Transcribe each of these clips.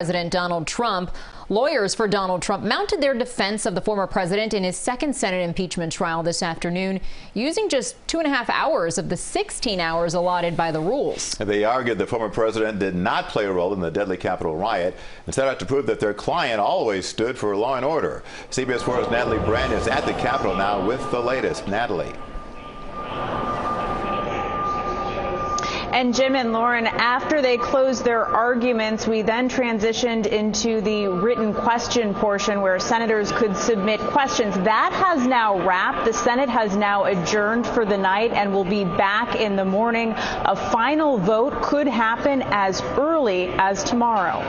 President Donald Trump. Lawyers for Donald Trump mounted their defense of the former president in his second Senate impeachment trial this afternoon, using just 2.5 hours of the 16 hours allotted by the rules. They argued the former president did not play a role in the deadly Capitol riot and set out to prove that their client always stood for law and order. CBS 4's Natalie Brand is at the Capitol now with the latest. Natalie. And Jim and Lauren, after they closed their arguments, we then transitioned into the written question portion where senators could submit questions. That has now wrapped. The Senate has now adjourned for the night and will be back in the morning. A final vote could happen as early as tomorrow.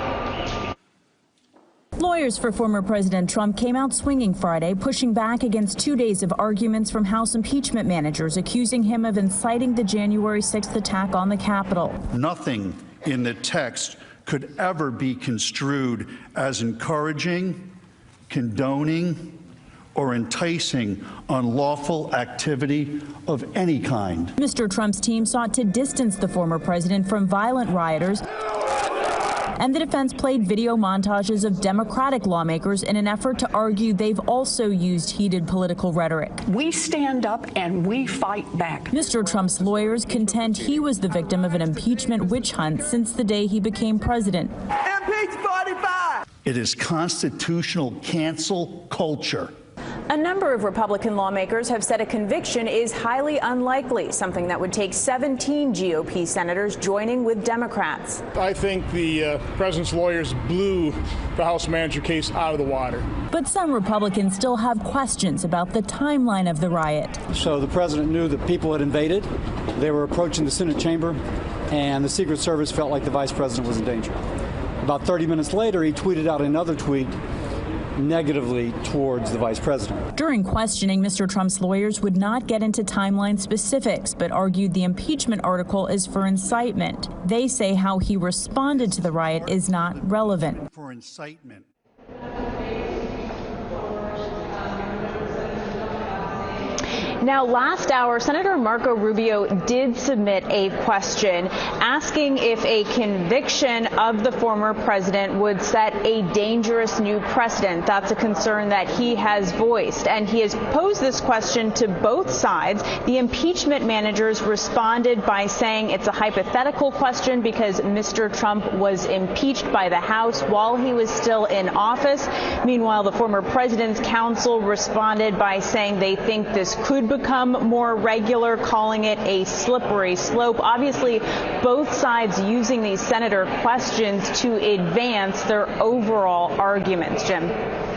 Lawyers for former President Trump came out swinging Friday, pushing back against 2 days of arguments from House impeachment managers, accusing him of inciting the January 6th attack on the Capitol. Nothing in the text could ever be construed as encouraging, condoning, or enticing unlawful activity of any kind. Mr. Trump's team sought to distance the former president from violent rioters, and the defense played video montages of Democratic lawmakers in an effort to argue they've also used heated political rhetoric. We stand up and we fight back. Mr. Trump's lawyers contend he was the victim of an impeachment witch hunt since the day he became president. Impeach 45! It is constitutional cancel culture. A number of Republican lawmakers have said a conviction is highly unlikely, something that would take 17 GOP senators joining with Democrats. I think the president's lawyers blew the House manager case out of the water. But some Republicans still have questions about the timeline of the riot. So the president knew that people had invaded. They were approaching the Senate chamber, and the Secret Service felt like the vice president was in danger. About 30 minutes later, he tweeted out another tweet negatively towards the vice president. During questioning, Mr. Trump's lawyers would not get into timeline specifics, but argued the impeachment article is for incitement. They say how he responded to the riot is not relevant. For incitement. Now, last hour, Senator Marco Rubio did submit a question asking if a conviction of the former president would set a dangerous new precedent. That's a concern that he has voiced, and he has posed this question to both sides. The impeachment managers responded by saying it's a hypothetical question because Mr. Trump was impeached by the House while he was still in office. Meanwhile, the former president's counsel responded by saying they think this could become more regular, calling it a slippery slope. Obviously, both sides using these senator questions to advance their overall arguments. Jim.